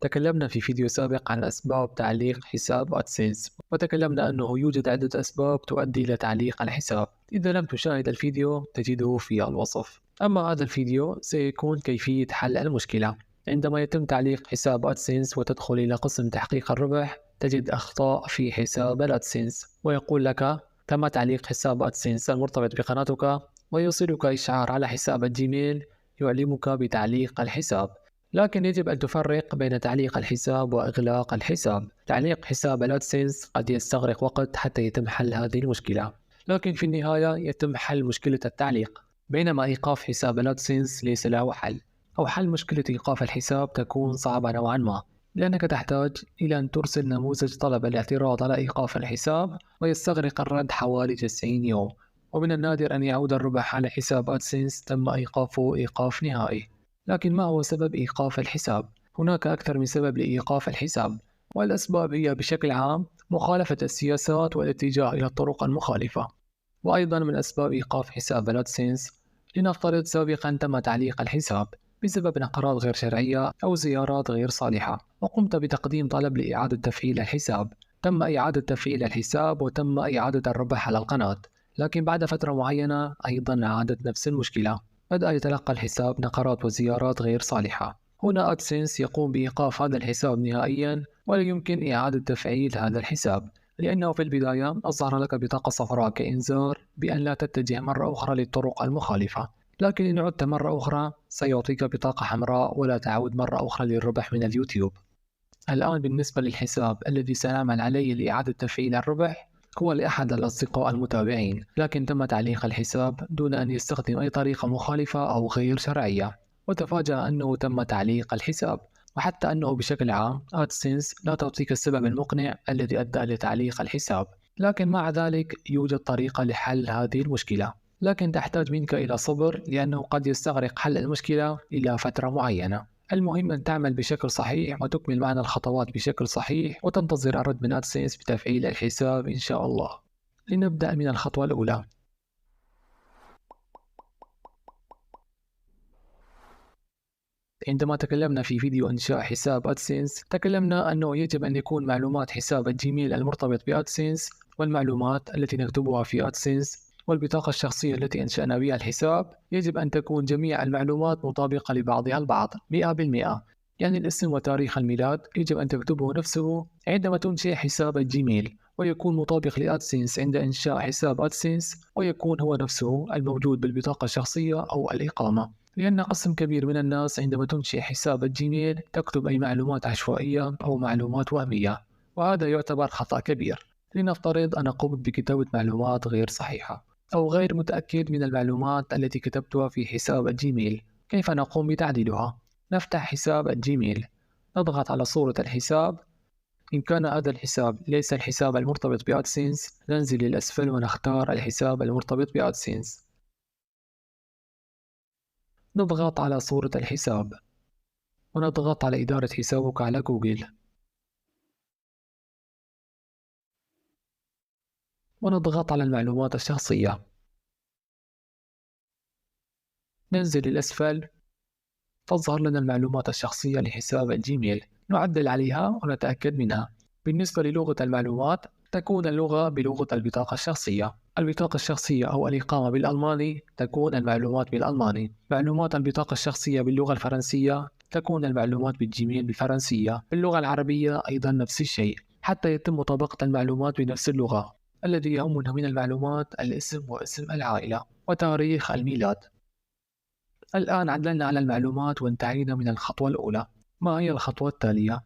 تكلمنا في فيديو سابق عن أسباب تعليق حساب أدسنس، وتكلمنا أنه يوجد عدة أسباب تؤدي إلى تعليق الحساب. إذا لم تشاهد الفيديو تجده في الوصف. أما هذا الفيديو سيكون كيفية حل المشكلة. عندما يتم تعليق حساب أدسنس وتدخل إلى قسم تحقيق الربح، تجد أخطاء في حساب الأدسنس، ويقول لك: تم تعليق حساب أدسنس المرتبط بقناتك، ويوصلك إشعار على حساب الجيميل يعلمك بتعليق الحساب. لكن يجب أن تفرق بين تعليق الحساب وإغلاق الحساب. تعليق حساب الأدسنس قد يستغرق وقت حتى يتم حل هذه المشكلة، لكن في النهاية يتم حل مشكلة التعليق. بينما إيقاف حساب الأدسنس ليس له حل، أو حل مشكلة إيقاف الحساب تكون صعبة نوعا ما، لأنك تحتاج إلى أن ترسل نموذج طلب الاعتراض على إيقاف الحساب، ويستغرق الرد حوالي 90 يوم. ومن النادر أن يعود الربح على حساب أدسنس تم إيقافه إيقاف نهائي. لكن ما هو سبب إيقاف الحساب؟ هناك أكثر من سبب لإيقاف الحساب، والأسباب هي بشكل عام مخالفة السياسات والاتجاه إلى الطرق المخالفة. وأيضا من أسباب إيقاف حساب الأدسنس، لنفترض سابقا تم تعليق الحساب بسبب نقرات غير شرعية أو زيارات غير صالحة، وقمت بتقديم طلب لإعادة تفعيل الحساب. تم إعادة تفعيل الحساب وتم إعادة الربح على القناة، لكن بعد فترة معينة أيضا عادت نفس المشكلة. بدأ يتلقى الحساب نقرات وزيارات غير صالحة. هنا أدسنس يقوم بإيقاف هذا الحساب نهائيا، ولا يمكن إعادة تفعيل هذا الحساب، لأنه في البداية أظهر لك بطاقة صفراء كإنذار بأن لا تتجه مرة أخرى للطرق المخالفة. لكن إن عدت مرة أخرى سيعطيك بطاقة حمراء ولا تعود مرة أخرى للربح من اليوتيوب. الآن بالنسبة للحساب الذي سنعمل عليه لإعادة تفعيل الربح، هو لأحد الأصدقاء المتابعين، لكن تم تعليق الحساب دون أن يستخدم أي طريقة مخالفة أو غير شرعية، وتفاجأ أنه تم تعليق الحساب. وحتى أنه بشكل عام أدسنس لا تعطيك السبب المقنع الذي أدى لتعليق الحساب، لكن مع ذلك يوجد طريقة لحل هذه المشكلة، لكن تحتاج منك إلى صبر، لأنه قد يستغرق حل المشكلة إلى فترة معينة. المهم أن تعمل بشكل صحيح وتكمل معنا الخطوات بشكل صحيح، وتنتظر الرد من أدسنس بتفعيل الحساب إن شاء الله. لنبدأ من الخطوة الأولى. عندما تكلمنا في فيديو إنشاء حساب أدسنس، تكلمنا أنه يجب أن يكون معلومات حساب الجيميل المرتبط بأدسنس، والمعلومات التي نكتبها في أدسنس، والبطاقة الشخصية التي أنشأنا بها الحساب، يجب أن تكون جميع المعلومات مطابقة لبعضها البعض 100%. يعني الاسم وتاريخ الميلاد يجب أن تكتبه نفسه عندما تنشئ حساب الجيميل، ويكون مطابق لأدسنس عند إنشاء حساب أدسنس، ويكون هو نفسه الموجود بالبطاقة الشخصية أو الإقامة. لأن قسم كبير من الناس عندما تنشئ حساب الجيميل تكتب أي معلومات عشوائية أو معلومات وهمية، وهذا يعتبر خطأ كبير. لنفترض أنا قمت بكتابة معلومات غير صحيحة، أو غير متأكد من المعلومات التي كتبتها في حساب الجيميل. كيف نقوم بتعديلها؟ نفتح حساب الجيميل، نضغط على صورة الحساب. إن كان هذا الحساب ليس الحساب المرتبط بأدسنس، ننزل للأسفل ونختار الحساب المرتبط بأدسنس. نضغط على صورة الحساب، ونضغط على إدارة حسابك على جوجل، ونضغط على المعلومات الشخصية. ننزل للأسفل، تظهر لنا المعلومات الشخصية لحساب الجيميل، نعدل عليها ونتأكد منها. بالنسبة للغة المعلومات، تكون اللغة بلغة البطاقة الشخصية. البطاقة الشخصية أو الإقامة بالألماني تكون المعلومات بالألماني. معلومات البطاقة الشخصية باللغة الفرنسية تكون المعلومات بالجيميل بالفرنسية. باللغة العربية أيضا نفس الشيء، حتى يتم مطابقة المعلومات بنفس اللغة. الذي يهمنا من المعلومات الاسم واسم العائلة وتاريخ الميلاد. الآن عدلنا على المعلومات وانتهينا من الخطوة الأولى. ما هي الخطوة التالية؟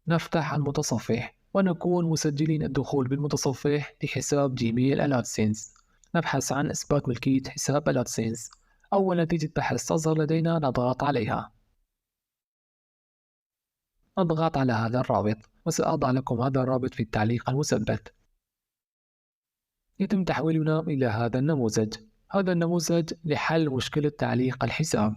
نفتح المتصفح ونكون مسجلين الدخول بالمتصفح لحساب جيميل الأدسنس. نبحث عن إثبات ملكية حساب الأدسنس. أول نتيجة بحث تظهر لدينا نضغط عليها. نضغط على هذا الرابط، وسأضع لكم هذا الرابط في التعليق المثبت. يتم تحويلنا إلى هذا النموذج. هذا النموذج لحل مشكلة تعليق الحساب.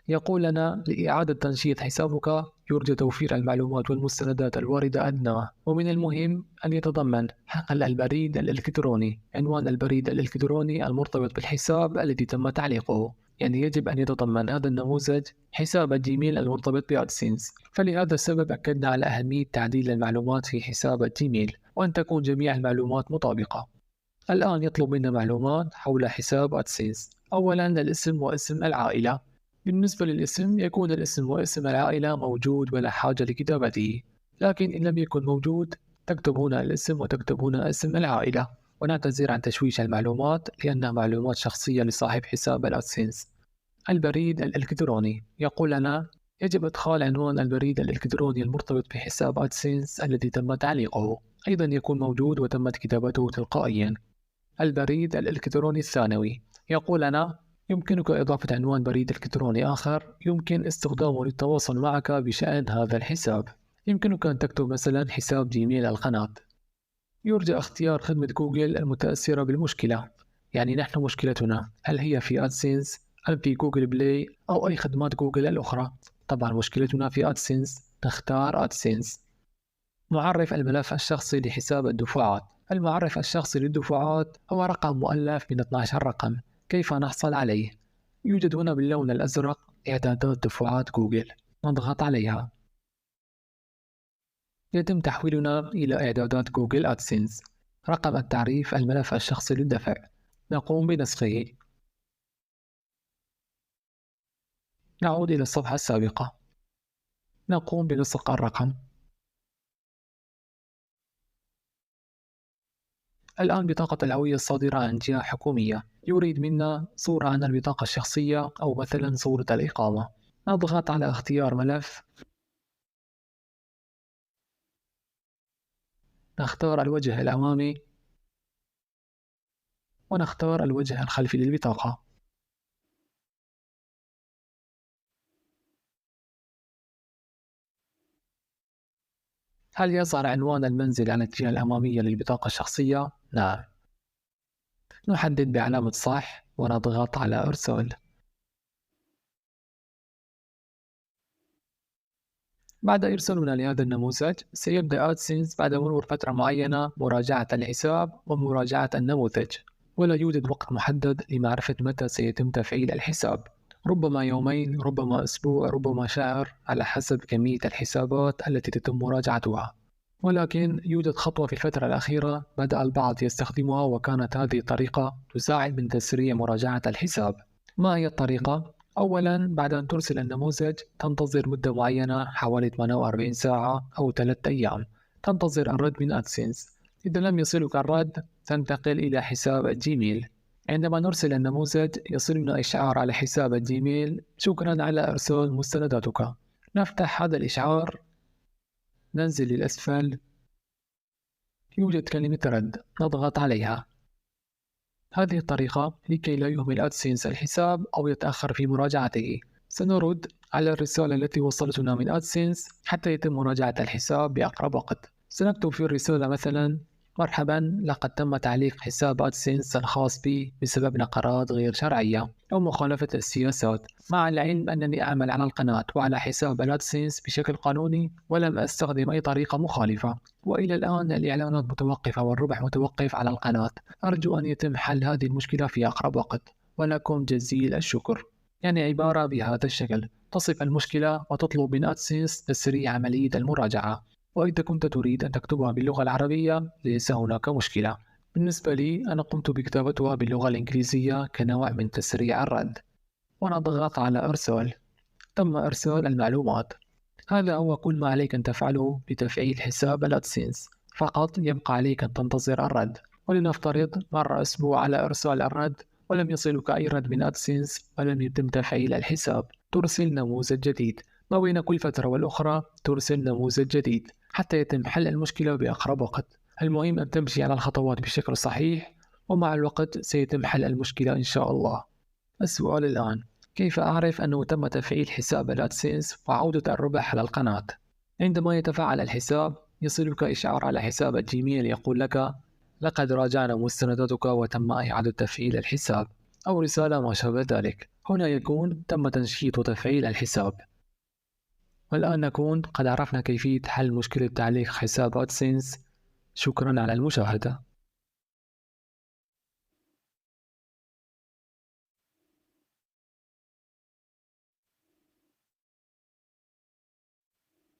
يقول لنا: لإعادة تنشيط حسابك يرجى توفير المعلومات والمستندات الواردة أدنى، ومن المهم أن يتضمن حقل البريد الإلكتروني، عنوان البريد الإلكتروني المرتبط بالحساب الذي تم تعليقه، يعني يجب أن يتضمن هذا النموذج حساب الجيميل المرتبط بأدسنس. فلهذا السبب أكدنا على أهمية تعديل المعلومات في حساب الجيميل وأن تكون جميع المعلومات مطابقة. الآن يطلب منا معلومات حول حساب أدسنس. أولا الاسم واسم العائلة. بالنسبة للاسم يكون الاسم واسم العائلة موجود ولا حاجة لكتابته، لكن إن لم يكن موجود تكتب هنا الاسم وتكتب هنا اسم العائلة. ونعتذر عن تشويش المعلومات لأنها معلومات شخصية لصاحب حساب الأدسنس. البريد الإلكتروني يقول لنا يجب إدخال عنوان البريد الإلكتروني المرتبط بحساب أدسنس الذي تم تعليقه، أيضا يكون موجود وتمت كتابته تلقائيا. البريد الإلكتروني الثانوي يقول لنا يمكنك إضافة عنوان بريد إلكتروني آخر يمكن استخدامه للتواصل معك بشأن هذا الحساب. يمكنك أن تكتب مثلا حساب جيميل القناة. يرجى اختيار خدمة جوجل المتأثرة بالمشكلة، يعني نحن مشكلتنا هل هي في أدسنس أم في جوجل بلاي أو أي خدمات جوجل الأخرى. طبعا مشكلتنا في أدسنس، نختار أدسنس. معرف الملف الشخصي لحساب الدفعات. المعرف الشخصي للدفعات هو رقم مؤلف من 12 رقم. كيف نحصل عليه؟ يوجد هنا باللون الأزرق إعدادات دفعات جوجل، نضغط عليها. يتم تحويلنا إلى إعدادات جوجل أدسنس. رقم التعريف الملف الشخصي للدفع، نقوم بنسخه. نعود إلى الصفحة السابقة، نقوم بنسخ الرقم. الآن بطاقة الهوية الصادرة عن جهة حكومية يريد منا صورة عن البطاقة الشخصية أو مثلا صورة الإقامة. نضغط على اختيار ملف، نختار الوجه الأمامي ونختار الوجه الخلفي للبطاقة. هل يظهر عنوان المنزل على الجهة الأمامية للبطاقة الشخصية؟ نعم. نحدد بعلامة صح ونضغط على إرسال. بعد إرسالنا لهذا النموذج سيبدأ أدسنس بعد مرور فترة معينة مراجعة الحساب ومراجعة النموذج، ولا يوجد وقت محدد لمعرفة متى سيتم تفعيل الحساب. ربما يومين، ربما أسبوع، ربما شهر، على حسب كمية الحسابات التي تتم مراجعتها. ولكن يوجد خطوة في الفترة الأخيرة بدأ البعض يستخدمها، وكانت هذه الطريقة تساعد من تسريع مراجعة الحساب. ما هي الطريقة؟ أولا بعد أن ترسل النموذج تنتظر مدة معينة حوالي 48 ساعة أو 3 أيام، تنتظر الرد من أدسنس. إذا لم يصلك الرد تنتقل إلى حساب الجيميل. عندما نرسل النموذج يصلنا إشعار على حساب الجيميل: شكرا على إرسال مستنداتك. نفتح هذا الإشعار، ننزل للأسفل، يوجد كلمة رد، نضغط عليها. هذه الطريقة لكي لا يهمل أدسنس الحساب أو يتأخر في مراجعته. سنرد على الرسالة التي وصلتنا من أدسنس حتى يتم مراجعة الحساب بأقرب وقت. سنكتب في الرسالة مثلا: مرحبا، لقد تم تعليق حساب أدسنس الخاص بي بسبب نقرات غير شرعية أو مخالفة السياسات، مع العلم أنني أعمل على القناة وعلى حساب الأدسنس بشكل قانوني ولم أستخدم أي طريقة مخالفة، وإلى الآن الإعلانات متوقفة والربح متوقف على القناة. أرجو أن يتم حل هذه المشكلة في أقرب وقت، ولكم جزيل الشكر. يعني عبارة بهذا الشكل تصف المشكلة وتطلب من أدسنس تسريع عملية المراجعة. وإذا كنت تريد أن تكتبها باللغة العربية ليس هناك مشكلة. بالنسبة لي أنا قمت بكتابتها باللغة الإنجليزية كنوع من تسريع الرد. ونضغط على إرسال. تم إرسال المعلومات. هذا هو كل ما عليك أن تفعله لتفعيل حساب الأدسنس. فقط يبقى عليك أن تنتظر الرد. ولنفترض مر أسبوع على إرسال الرد ولم يصلك أي رد من أدسنس ولم يتم تفعيل الحساب. ترسل نموذج جديد. ما بين كل فترة والأخرى ترسل نموذج جديد حتى يتم حل المشكلة بأقرب وقت. المهم أن تمشي على الخطوات بشكل صحيح، ومع الوقت سيتم حل المشكلة إن شاء الله. السؤال الآن: كيف أعرف أنه تم تفعيل حساب الأدسنس وعودة الربح على القناة؟ عندما يتفعل الحساب يصلك إشعار على حساب الجيميل يقول لك: لقد راجعنا مستنداتك وتم إعادة تفعيل الحساب، أو رسالة ما شابه ذلك. هنا يكون تم تنشيط وتفعيل الحساب. والآن نكون قد عرفنا كيفية حل مشكلة تعليق حساب أدسنس. شكرا على المشاهدة.